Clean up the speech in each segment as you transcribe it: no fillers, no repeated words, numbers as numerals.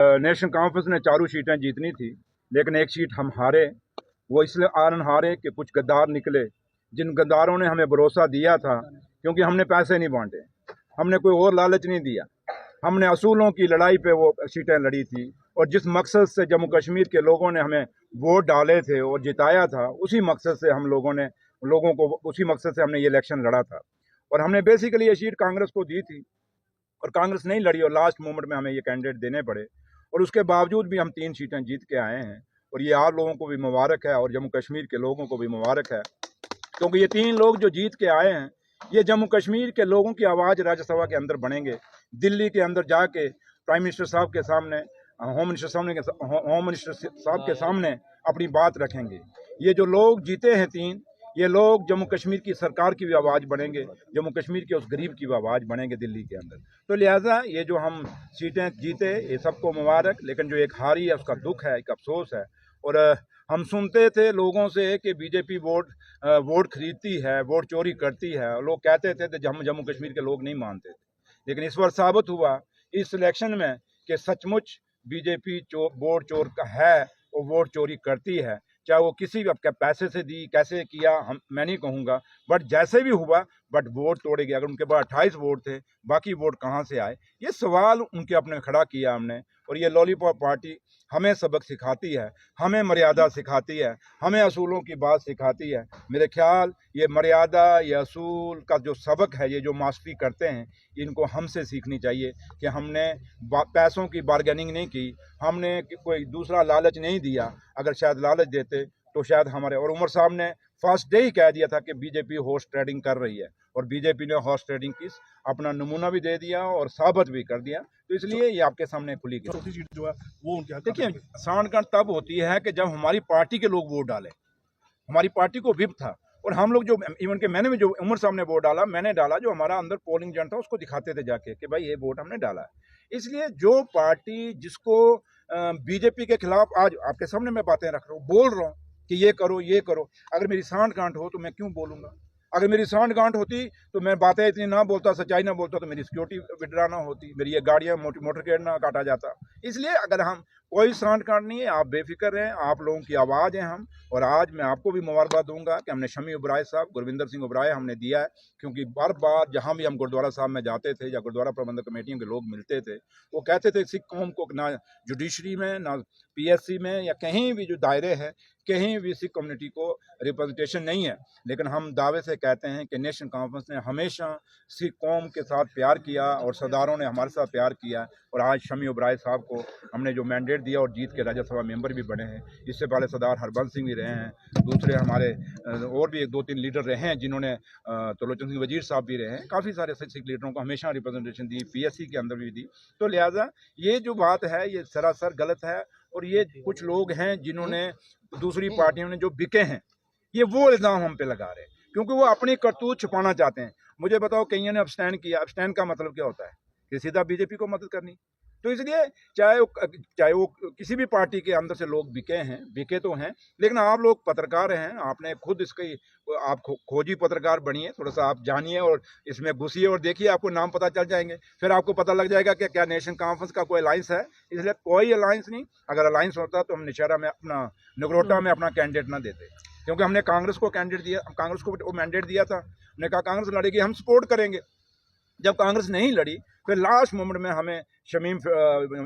National conference ने चारों सीटें जीतनी थी, लेकिन एक सीट हम हारे। वो इसलिए हारे कि कुछ गद्दार निकले, जिन गद्दारों ने हमें भरोसा दिया था, क्योंकि हमने पैसे नहीं बांटे, हमने कोई और लालच नहीं दिया, हमने असूलों की लड़ाई पे वो सीटें लड़ी थी। और जिस मकसद से जम्मू कश्मीर के लोगों ने हमें वोट डाले थे और जिताया था, उसी मकसद से हम लोगों को उसी मकसद से हमने ये इलेक्शन लड़ा था। और हमने बेसिकली ये सीट कांग्रेस को दी थी और कांग्रेस नहीं लड़ी और लास्ट मोमेंट में हमें ये कैंडिडेट देने पड़े। और उसके बावजूद भी हम 3 सीटें जीत के आए हैं और ये आप लोगों को भी मुबारक है और जम्मू कश्मीर के लोगों को भी मुबारक है, क्योंकि ये 3 लोग जो जीत के आए हैं, ये जम्मू कश्मीर के लोगों की आवाज़ राज्यसभा के अंदर बनेंगे। दिल्ली के अंदर जाके प्राइम मिनिस्टर साहब के सामने, होम मिनिस्टर साहब के सामने अपनी बात रखेंगे। ये जो लोग जीते हैं 3, ये लोग जम्मू कश्मीर की सरकार की भी आवाज़ बनेंगे, जम्मू कश्मीर के उस गरीब की भी आवाज़ बनेंगे दिल्ली के अंदर। तो लिहाजा ये जो हम सीटें जीते, ये सबको मुबारक, लेकिन जो एक हारी है उसका दुख है, एक अफसोस है। और हम सुनते थे लोगों से कि बीजेपी वोट खरीदती है, वोट चोरी करती है, और लोग कहते थे कि हम जम्मू कश्मीर के लोग नहीं मानते थे। लेकिन इस बार साबित हुआ इस इलेक्शन में कि सचमुच बीजेपी वोट चोर का है और वोट चोरी करती है। चाहे वो किसी भी पैसे से दी, कैसे किया, मैं नहीं कहूँगा, बट जैसे भी हुआ, बट वोट तोड़े गए। अगर उनके पास 28 वोट थे, बाकी वोट कहाँ से आए, ये सवाल उनके अपने खड़ा किया हमने। और ये लॉलीपॉप पार्टी हमें सबक सिखाती है, हमें मर्यादा सिखाती है, हमें असूलों की बात सिखाती है। मेरे ख्याल ये मर्यादा, ये असूल का जो सबक है, ये जो मास्टरी करते हैं, इनको हमसे सीखनी चाहिए कि हमने पैसों की बार्गेनिंग नहीं की, हमने कोई दूसरा लालच नहीं दिया। अगर शायद लालच देते तो शायद हमारे, और उमर साहब ने फर्स्ट डे ही कह दिया था कि बीजेपी हॉर्स ट्रेडिंग कर रही है, और बीजेपी ने हॉर्स ट्रेडिंग की अपना नमूना भी दे दिया और साबित भी कर दिया। तो इसलिए ये आपके सामने खुली गई। चौथी सीट जो है वो उनके हाथ। देखिए, सांठगांठ तब होती है कि जब हमारी पार्टी के लोग वोट डालें। हमारी पार्टी को विप था, और हम लोग जो इवन के मैंने भी, जो उमर साहब ने वोट डाला, मैंने डाला, जो हमारा अंदर पोलिंग एजेंट था उसको दिखाते थे जाके कि भाई ये वोट हमने डाला है। इसलिए जो पार्टी जिसको बीजेपी के खिलाफ, आज आपके सामने मैं बातें रख रहा हूँ, बोल रहा हूँ कि ये करो ये करो, अगर मेरी सांठगांठ हो तो मैं क्यों बोलूँगा? अगर मेरी सांठगांठ होती तो मैं बातें इतनी ना बोलता, सच्चाई ना बोलता, तो मेरी सिक्योरिटी विड्रा ना होती, मेरी ये गाड़ियाँ मोटरकेड ना काटा जाता। इसलिए अगर हम, कोई सांठगांठ नहीं है, आप बेफिक्र रहें, आप लोगों की आवाज़ हैं हम। और आज मैं आपको भी मुबारकबाद दूंगा कि हमने शमी उबराय साहब, गुरविंदर सिंह उबराय हमने दिया है, क्योंकि बार बार जहाँ भी हम गुरुद्वारा साहब में जाते थे या गुरुद्वारा प्रबंधक कमेटियों के लोग मिलते थे, वो कहते थे सिख कौम को ना जुडिशरी में, ना पीएससी में, या कहीं भी जो दायरे हैं, कहीं भी सिख कम्युनिटी को रिप्रेजेंटेशन नहीं है। लेकिन हम दावे से कहते हैं कि नेशनल कॉन्फ्रेंस ने हमेशा सिख कौम के साथ प्यार किया और सरदारों ने हमारे साथ प्यार किया। और आज शमी उबराय साहब को हमने जो मैंडेट दिया और जीत के राज्यसभा मेंबर भी बने हैं। इससे पहले सरदार हरबंस सिंह भी रहे हैं, दूसरे हमारे और भी 2-3 लीडर रहे हैं जिन्होंने, त्रिलोचन सिंह वजीर साहब भी रहे हैं, काफ़ी सारे सिख लीडरों को हमेशा रिप्रेजेंटेशन दी, पीएससी के अंदर भी दी। तो लिहाजा ये जो बात है, ये सरासर गलत है। और ये कुछ लोग हैं जिन्होंने, दूसरी पार्टियों ने जो बिके हैं, ये वो इल्ज़ाम हम पे लगा रहे हैं, क्योंकि वो अपनी करतूत छुपाना चाहते हैं। मुझे बताओ, कईयों ने अब्सटैन किया, अब्सटैन का मतलब क्या होता है? कि सीधा बीजेपी को मदद करनी। तो इसलिए चाहे वो किसी भी पार्टी के अंदर से लोग बिके तो हैं, लेकिन आप लोग पत्रकार हैं, आपने खुद इसकी, आप खोजी पत्रकार बनिए, थोड़ा सा आप जानिए और इसमें घुसिए और देखिए, आपको नाम पता चल जाएंगे, फिर आपको पता लग जाएगा कि क्या नेशनल कॉन्फ्रेंस का कोई अलायंस है। इसलिए कोई अलायंस नहीं। अगर अलायंस होता तो हम नौशहरा में अपना, नगरोटा में अपना कैंडिडेट ना देते, क्योंकि हमने कांग्रेस को कैंडिडेट दिया, कांग्रेस को वो मैंडेट दिया था। हमने कहा कांग्रेस लड़ेगी, हम सपोर्ट करेंगे। जब कांग्रेस नहीं लड़ी, फिर लास्ट मोमेंट में हमें शमीम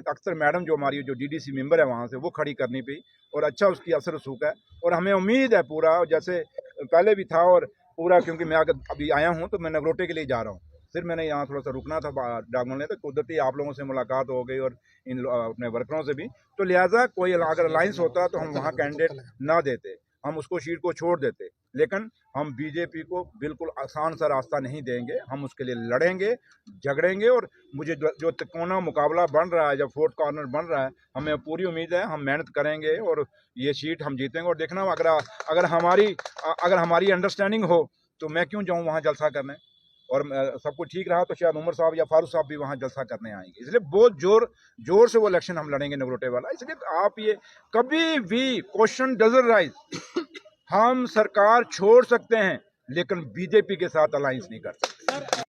अख्तर मैडम, जो हमारी जो डीडीसी मेंबर है वहाँ से, वो खड़ी करनी पड़ी, और अच्छा उसकी असर रसूख है। और हमें उम्मीद है पूरा, जैसे पहले भी था और पूरा, क्योंकि मैं अभी आया हूँ तो मैं नगरोटे के लिए जा रहा हूँ, फिर मैंने यहाँ थोड़ा सा रुकना था डाकमल, तो कुदरती आप लोगों से मुलाकात हो गई और इन अपने वर्करों से भी। तो लिहाजा कोई अगर अलायंस होता तो हम वहाँ कैंडिडेट ना देते, हम उसको सीट को छोड़ देते। लेकिन हम बीजेपी को बिल्कुल आसान सा रास्ता नहीं देंगे, हम उसके लिए लड़ेंगे, झगड़ेंगे। और मुझे जो तिकोना मुकाबला बन रहा है, जब 4th कॉर्नर बन रहा है, हमें पूरी उम्मीद है, हम मेहनत करेंगे और ये सीट हम जीतेंगे। और देखना, अगर हमारी अंडरस्टैंडिंग हो तो मैं क्यों जाऊँ वहाँ जलसा करने, और सब कुछ ठीक रहा तो शायद उमर साहब या फारूक साहब भी वहाँ जलसा करने आएंगे। इसलिए बहुत जोर से वो इलेक्शन हम लड़ेंगे नगरोटे वाला। इसलिए आप ये कभी भी क्वेश्चन डजंट राइज, हम सरकार छोड़ सकते हैं लेकिन बीजेपी के साथ अलायंस नहीं कर सकते।